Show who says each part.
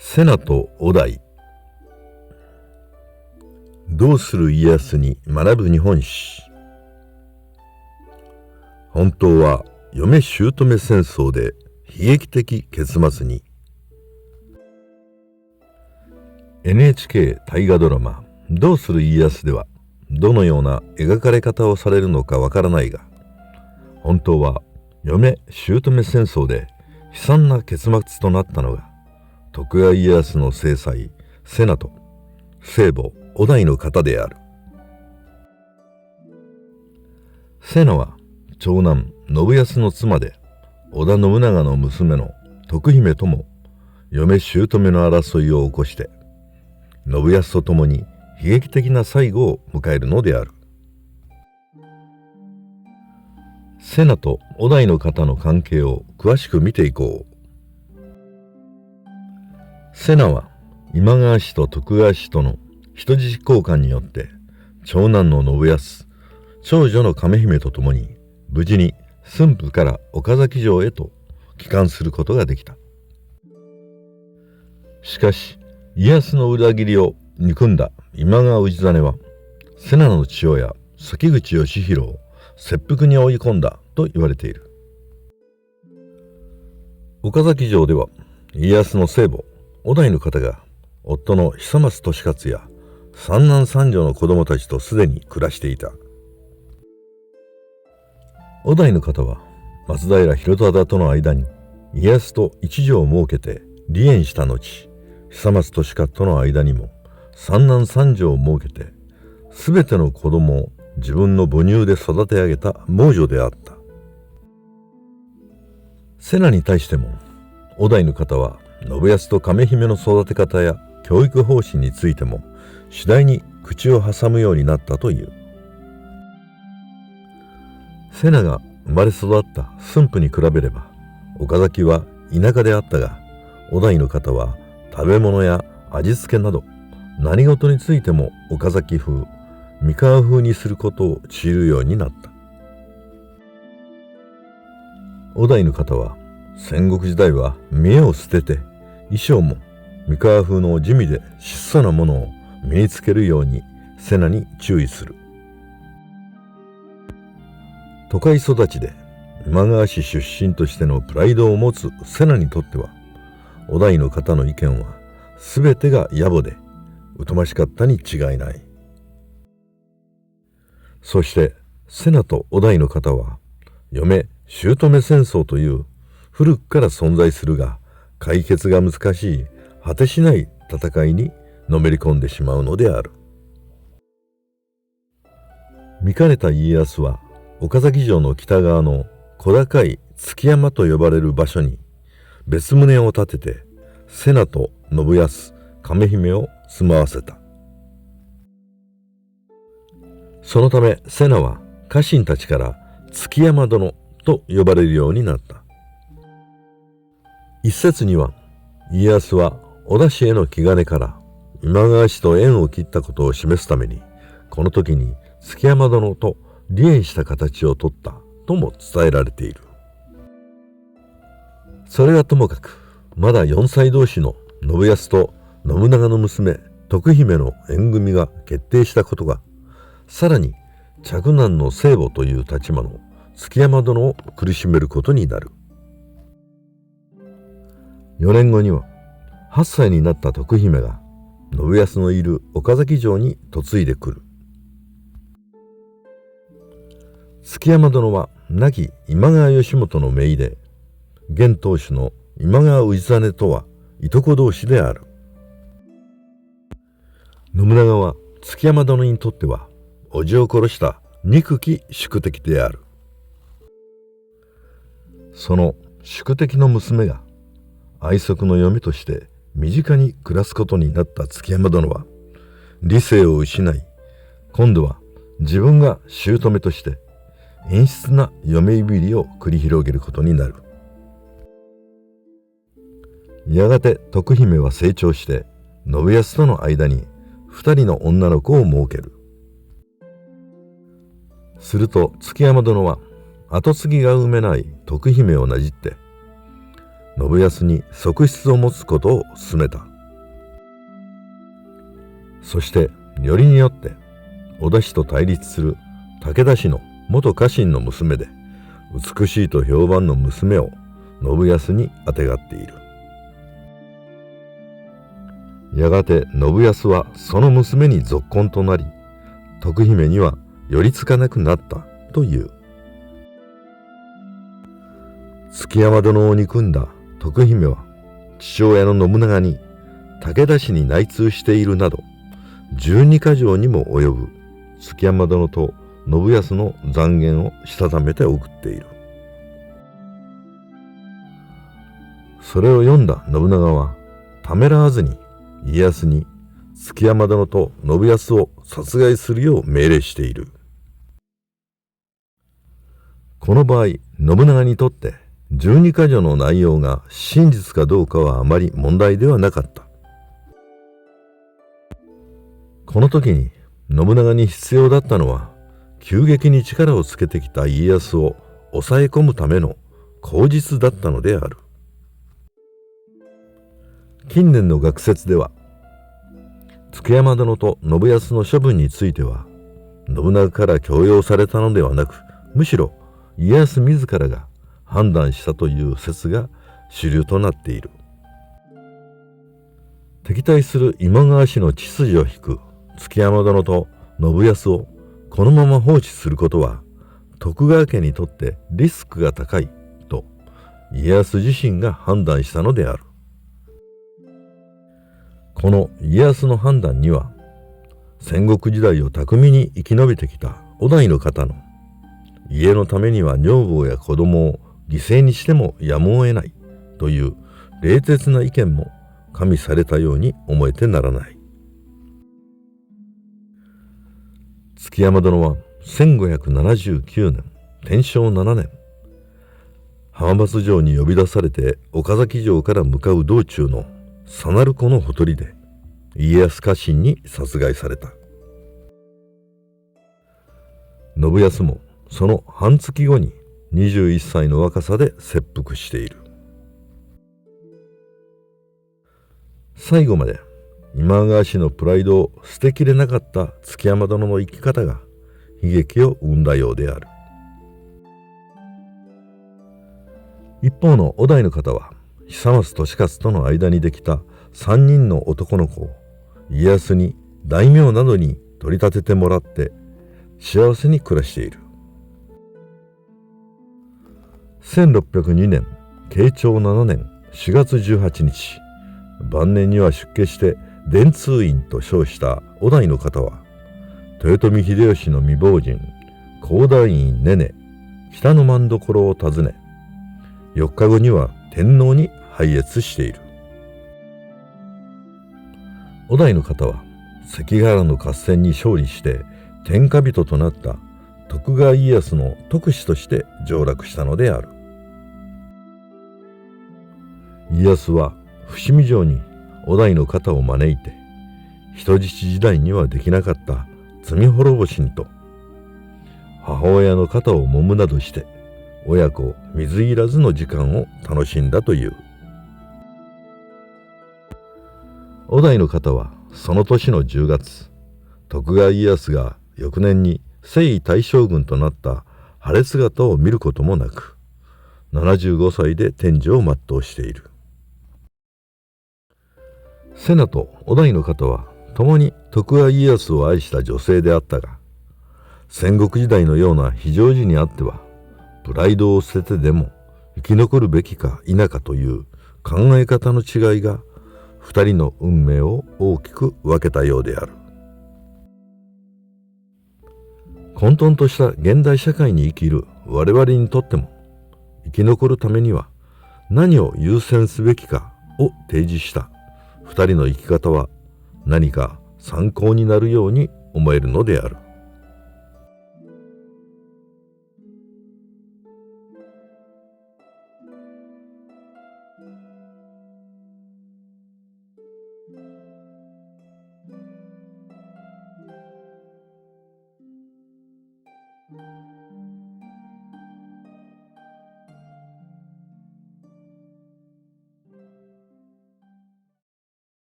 Speaker 1: 瀬名と於大。どうする家康に学ぶ日本史。本当は嫁姑戦争で悲劇的結末に。 NHK 大河ドラマ「どうする家康」ではどのような描かれ方をされるのかわからないが、本当は嫁姑戦争で悲惨な結末となったのが徳川家康の正妻瀬名と生母於大の方である。瀬名は長男信康の妻で、織田信長の娘の徳姫とも嫁姑の争いを起こして信康と共に悲劇的な最後を迎えるのである。瀬名と於大の方の関係を詳しく見ていこう。瀬名は今川氏と徳川氏との人質交換によって長男の信康、長女の亀姫と共に無事に駿府から岡崎城へと帰還することができた。しかし家康の裏切りを憎んだ今川氏真は瀬名の父親関口義弘を切腹に追い込んだと言われている。岡崎城では家康の生母於大の方が夫の久松利勝や三男三女の子供たちとすでに暮らしていた。於大の方は松平広忠との間に家康と一条を設けて離縁した後、久松利勝との間にも三男三女を設けてすべての子供を自分の母乳で育て上げた亡女であった。瀬名に対しても於大の方は信康と亀姫の育て方や教育方針についても次第に口を挟むようになったという。瀬名が生まれ育った駿府に比べれば岡崎は田舎であったが、於大の方は食べ物や味付けなど何事についても岡崎風、三河風にすることを強いるようになった。於大の方は戦国時代は見栄を捨てて衣装も三河風の地味で質素なものを身につけるように瀬名に注意する。都会育ちで今川氏出身としてのプライドを持つ瀬名にとっては於大の方の意見は全てが野暮で疎ましかったに違いない。そして瀬名と於大の方は嫁姑戦争という古くから存在するが解決が難しい果てしない戦いにのめり込んでしまうのである。見かねた家康は岡崎城の北側の小高い築山と呼ばれる場所に別棟を建てて瀬名と信康、亀姫を住まわせた。そのため瀬名は家臣たちから築山殿と呼ばれるようになった。一説には家康は織田氏への気兼ねから今川氏と縁を切ったことを示すためにこの時に築山殿と離縁した形をとったとも伝えられている。それはともかくまだ4歳同士の信康と信長の娘徳姫の縁組が決定したことがさらに嫡男の生母という立場の築山殿を苦しめることになる。4年後には8歳になった徳姫が信康のいる岡崎城に嫁いでくる。築山殿は亡き今川義元の姪で、現当主の今川氏真とはいとこ同士である。信長は築山殿にとっては叔父を殺した憎き宿敵である。その宿敵の娘が愛息の嫁として身近に暮らすことになった築山殿は理性を失い、今度は自分が姑として陰湿な嫁いびりを繰り広げることになる。やがて徳姫は成長して信康との間に2人の女の子を設ける。すると築山殿は跡継ぎが産めない徳姫をなじって信康に側室を持つことを勧めた。そしてよりによって織田氏と対立する武田氏の元家臣の娘で美しいと評判の娘を信康にあてがっている。やがて信康はその娘にぞっこんとなり、徳姫には寄りつかなくなったという。築山殿を憎んだ徳姫は父親の信長に武田氏に内通しているなど12か条にも及ぶ築山殿と信康の讒言をしたためて送っている。それを読んだ信長はためらわずに家康に築山殿と信康を殺害するよう命令している。この場合、信長にとって12か条の内容が真実かどうかはあまり問題ではなかった。この時に信長に必要だったのは、急激に力をつけてきた家康を抑え込むための口実だったのである。近年の学説では、築山殿と信康の処分については、信長から強要されたのではなく、むしろ家康自らが判断したという説が主流となっている。敵対する今川氏の秩序を引く築山殿と信康をこのまま放置することは徳川家にとってリスクが高いと家康自身が判断したのである。この家康の判断には、戦国時代を巧みに生き延びてきた於大の方の家のためには女房や子供を犠牲にしてもやむを得ないという冷徹な意見も加味されたように思えてならない。築山殿は1579年天正7年、浜松城に呼び出されて岡崎城から向かう道中の佐鳴湖のほとりで家康家臣に殺害された。信康もその半月後に21歳の若さで切腹している。最後まで今川氏のプライドを捨てきれなかった築山殿の生き方が悲劇を生んだようである。一方の於大の方は久松利勝との間にできた3人の男の子を家康に大名などに取り立ててもらって幸せに暮らしている。1602年慶長7年4月18日、晩年には出家して伝通院と称した於大の方は、豊臣秀吉の未亡人高大院ねね北の政所を訪ね、4日後には天皇に拝謁している。於大の方は関ヶ原の合戦に勝利して天下人となった徳川家康の徳子として上洛したのである。家康は伏見城に於大の方を招いて、人質時代にはできなかった罪滅ぼしにと母親の肩を揉むなどして親子水入らずの時間を楽しんだという。於大の方はその年の10月、徳川家康が翌年に征夷大将軍となった晴れ姿を見ることもなく、75歳で天寿を全うしている。瀬名と於大の方は共に徳川家康を愛した女性であったが、戦国時代のような非常時にあってはプライドを捨ててでも生き残るべきか否かという考え方の違いが二人の運命を大きく分けたようである。混沌とした現代社会に生きる我々にとっても、生き残るためには何を優先すべきかを提示した二人の生き方は何か参考になるように思えるのである。